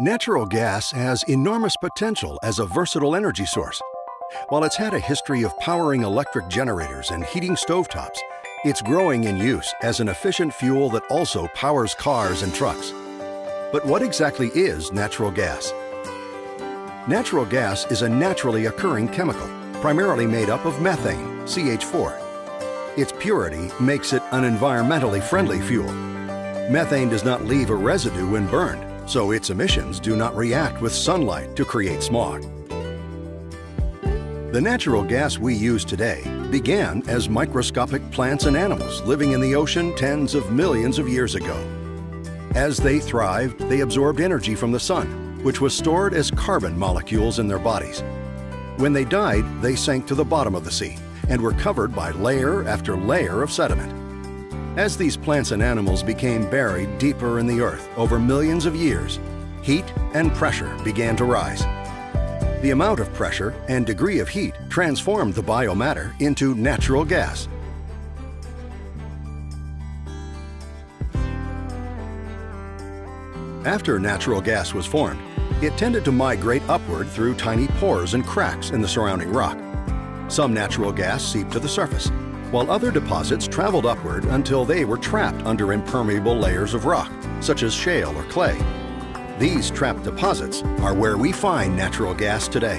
Natural gas has enormous potential as a versatile energy source. While it's had a history of powering electric generators and heating stovetops, it's growing in use as an efficient fuel that also powers cars and trucks. But what exactly is natural gas? Natural gas is a naturally occurring chemical, primarily made up of methane, CH4. Its purity makes it an environmentally friendly fuel. Methane does not leave a residue when burned, so its emissions do not react with sunlight to create smog. The natural gas we use today began as microscopic plants and animals living in the ocean tens of millions of years ago. As they thrived, they absorbed energy from the sun, which was stored as carbon molecules in their bodies. When they died, they sank to the bottom of the sea and were covered by layer after layer of sediment. As these plants and animals became buried deeper in the earth over millions of years, heat and pressure began to rise. The amount of pressure and degree of heat transformed the biomatter into natural gas. After natural gas was formed, it tended to migrate upward through tiny pores and cracks in the surrounding rock. Some natural gas seeped to the surface, while other deposits traveled upward until they were trapped under impermeable layers of rock, such as shale or clay. These trapped deposits are where we find natural gas today.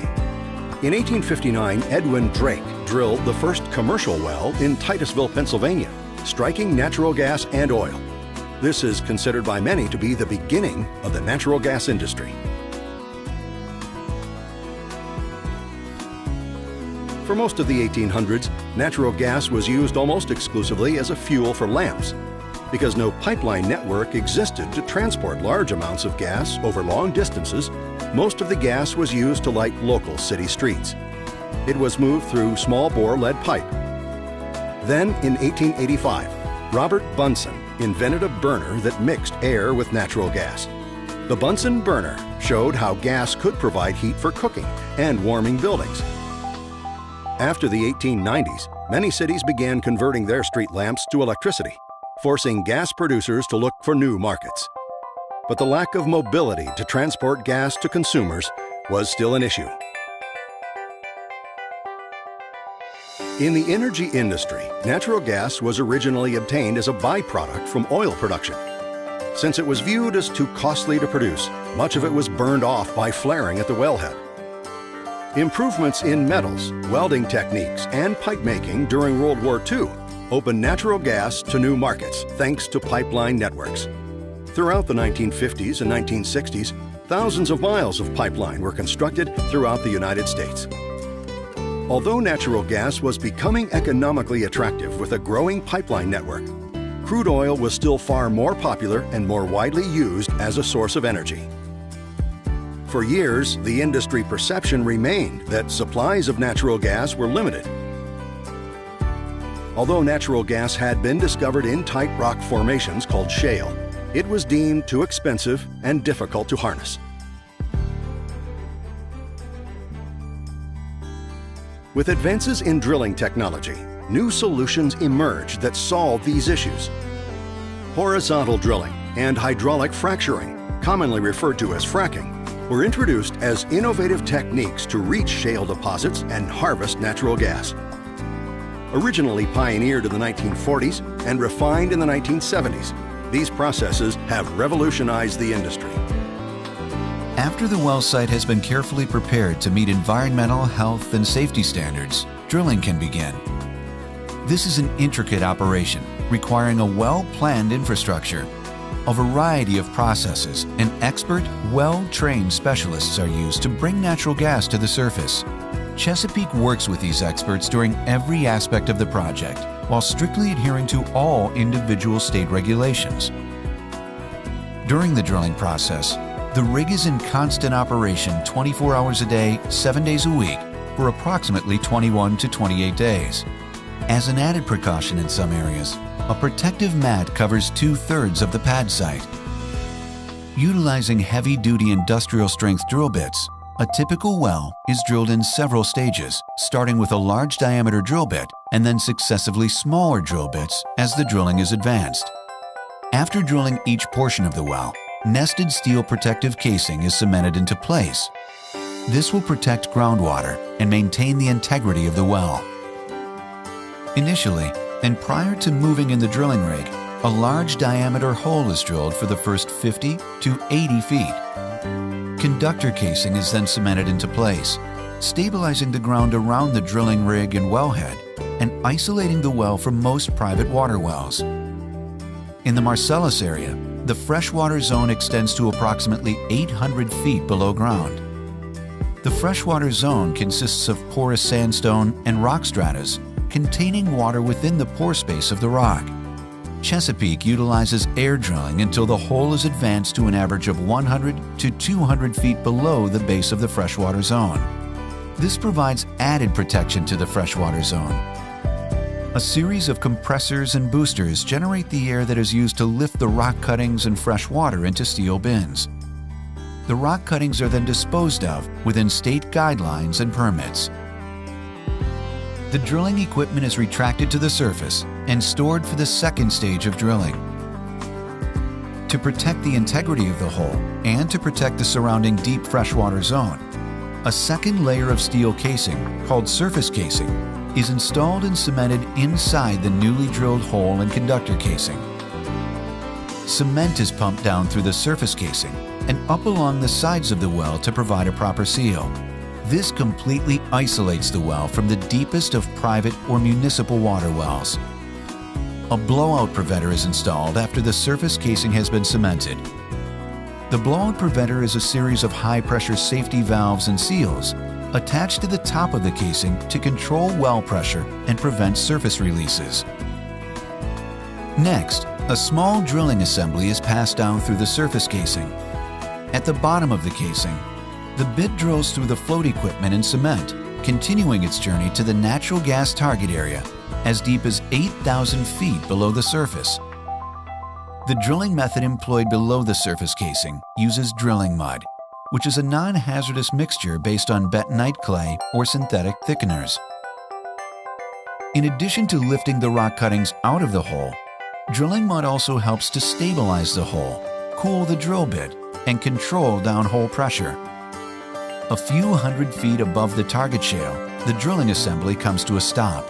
In 1859, Edwin Drake drilled the first commercial well in Titusville, Pennsylvania, striking natural gas and oil. This is considered by many to be the beginning of the natural gas industry. For most of the 1800s, natural gas was used almost exclusively as a fuel for lamps. Because no pipeline network existed to transport large amounts of gas over long distances, most of the gas was used to light local city streets. It was moved through small-bore lead pipe. Then, in 1885, Robert Bunsen invented a burner that mixed air with natural gas. The Bunsen burner showed how gas could provide heat for cooking and warming buildings. After the 1890s, many cities began converting their street lamps to electricity, forcing gas producers to look for new markets. But the lack of mobility to transport gas to consumers was still an issue. In the energy industry, natural gas was originally obtained as a byproduct from oil production. Since it was viewed as too costly to produce, much of it was burned off by flaring at the wellhead. Improvements in metals, welding techniques, and pipe making during World War II opened natural gas to new markets thanks to pipeline networks. Throughout the 1950s and 1960s, thousands of miles of pipeline were constructed throughout the United States. Although natural gas was becoming economically attractive with a growing pipeline network, crude oil was still far more popular and more widely used as a source of energy. For years, the industry perception remained that supplies of natural gas were limited. Although natural gas had been discovered in tight rock formations called shale, it was deemed too expensive and difficult to harness. With advances in drilling technology, new solutions emerged that solved these issues. Horizontal drilling and hydraulic fracturing, commonly referred to as fracking, were introduced as innovative techniques to reach shale deposits and harvest natural gas. Originally pioneered in the 1940s and refined in the 1970s, these processes have revolutionized the industry. After the well site has been carefully prepared to meet environmental, health, and safety standards, drilling can begin. This is an intricate operation requiring a well-planned infrastructure. A variety of processes and expert, well-trained specialists are used to bring natural gas to the surface. Chesapeake works with these experts during every aspect of the project, while strictly adhering to all individual state regulations. During the drilling process, the rig is in constant operation 24 hours a day, 7 days a week, for approximately 21 to 28 days. As an added precaution in some areas, a protective mat covers 2/3 of the pad site. Utilizing heavy-duty industrial-strength drill bits, a typical well is drilled in several stages, starting with a large diameter drill bit and then successively smaller drill bits as the drilling is advanced. After drilling each portion of the well, nested steel protective casing is cemented into place. This will protect groundwater and maintain the integrity of the well. Initially, and prior to moving in the drilling rig, a large diameter hole is drilled for the first 50 to 80 feet. Conductor casing is then cemented into place, stabilizing the ground around the drilling rig and wellhead and isolating the well from most private water wells. In the Marcellus area, the freshwater zone extends to approximately 800 feet below ground. The freshwater zone consists of porous sandstone and rock stratas containing water within the pore space of the rock. Chesapeake utilizes air drilling until the hole is advanced to an average of 100 to 200 feet below the base of the freshwater zone. This provides added protection to the freshwater zone. A series of compressors and boosters generate the air that is used to lift the rock cuttings and fresh water into steel bins. The rock cuttings are then disposed of within state guidelines and permits. The drilling equipment is retracted to the surface and stored for the second stage of drilling. To protect the integrity of the hole and to protect the surrounding deep freshwater zone, a second layer of steel casing, called surface casing, is installed and cemented inside the newly drilled hole and conductor casing. Cement is pumped down through the surface casing and up along the sides of the well to provide a proper seal. This completely isolates the well from the deepest of private or municipal water wells. A blowout preventer is installed after the surface casing has been cemented. The blowout preventer is a series of high-pressure safety valves and seals attached to the top of the casing to control well pressure and prevent surface releases. Next, a small drilling assembly is passed down through the surface casing. At the bottom of the casing, the bit drills through the float equipment and cement, continuing its journey to the natural gas target area as deep as 8,000 feet below the surface. The drilling method employed below the surface casing uses drilling mud, which is a non-hazardous mixture based on bentonite clay or synthetic thickeners. In addition to lifting the rock cuttings out of the hole, drilling mud also helps to stabilize the hole, cool the drill bit, and control downhole pressure. A few hundred feet above the target shale, the drilling assembly comes to a stop.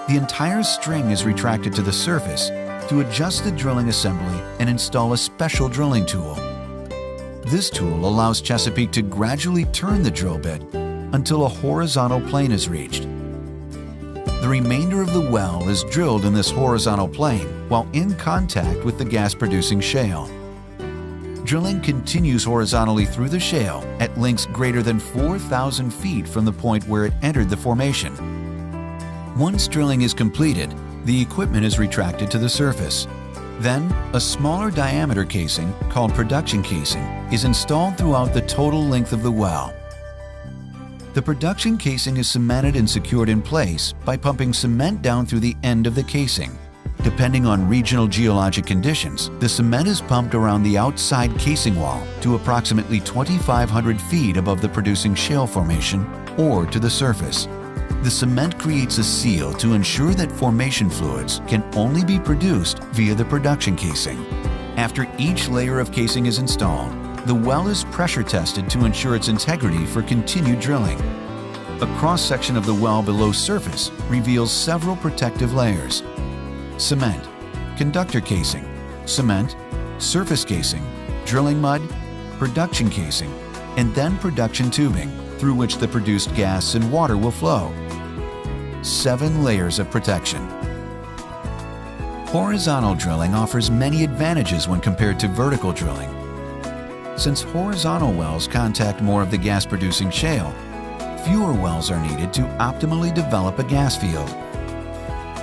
The entire string is retracted to the surface to adjust the drilling assembly and install a special drilling tool. This tool allows Chesapeake to gradually turn the drill bit until a horizontal plane is reached. The remainder of the well is drilled in this horizontal plane while in contact with the gas-producing shale. Drilling continues horizontally through the shale at lengths greater than 4,000 feet from the point where it entered the formation. Once drilling is completed, the equipment is retracted to the surface. Then, a smaller diameter casing, called production casing, is installed throughout the total length of the well. The production casing is cemented and secured in place by pumping cement down through the end of the casing. Depending on regional geologic conditions, the cement is pumped around the outside casing wall to approximately 2,500 feet above the producing shale formation or to the surface. The cement creates a seal to ensure that formation fluids can only be produced via the production casing. After each layer of casing is installed, the well is pressure tested to ensure its integrity for continued drilling. A cross-section of the well below surface reveals several protective layers: cement, conductor casing, cement, surface casing, drilling mud, production casing, and then production tubing, through which the produced gas and water will flow. 7 layers of protection. Horizontal drilling offers many advantages when compared to vertical drilling. Since horizontal wells contact more of the gas-producing shale, fewer wells are needed to optimally develop a gas field.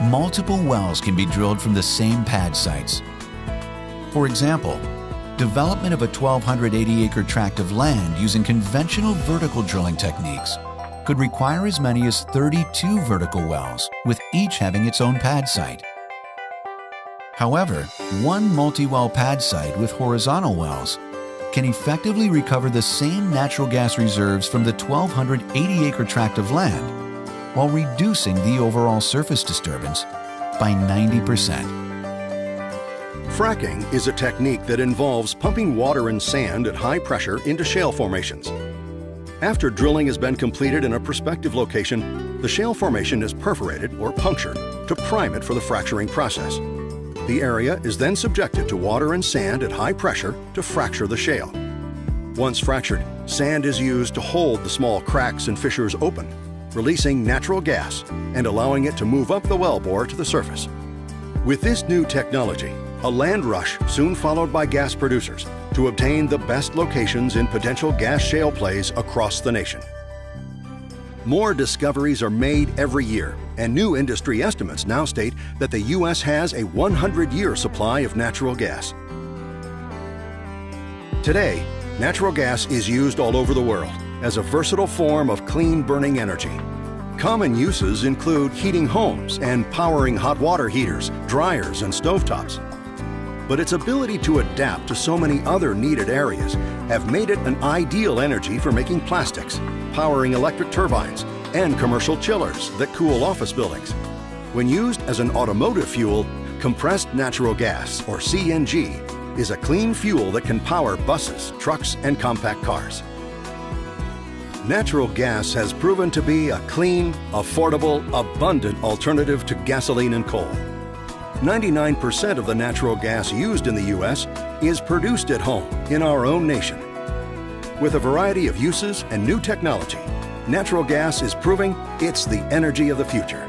Multiple wells can be drilled from the same pad sites. For example, development of a 1,280-acre tract of land using conventional vertical drilling techniques could require as many as 32 vertical wells, with each having its own pad site. However, one multi-well pad site with horizontal wells can effectively recover the same natural gas reserves from the 1,280-acre tract of land while reducing the overall surface disturbance by 90%. Fracking is a technique that involves pumping water and sand at high pressure into shale formations. After drilling has been completed in a prospective location, the shale formation is perforated or punctured to prime it for the fracturing process. The area is then subjected to water and sand at high pressure to fracture the shale. Once fractured, sand is used to hold the small cracks and fissures open, releasing natural gas and allowing it to move up the wellbore to the surface. With this new technology, a land rush soon followed by gas producers to obtain the best locations in potential gas shale plays across the nation. More discoveries are made every year, and new industry estimates now state that the U.S. has a 100-year supply of natural gas. Today, natural gas is used all over the world as a versatile form of clean burning energy. Common uses include heating homes and powering hot water heaters, dryers, and stovetops. But its ability to adapt to so many other needed areas have made it an ideal energy for making plastics, powering electric turbines, and commercial chillers that cool office buildings. When used as an automotive fuel, compressed natural gas, or CNG, is a clean fuel that can power buses, trucks, and compact cars. Natural gas has proven to be a clean, affordable, abundant alternative to gasoline and coal. 99% of the natural gas used in the U.S. is produced at home in our own nation. With a variety of uses and new technology, natural gas is proving it's the energy of the future.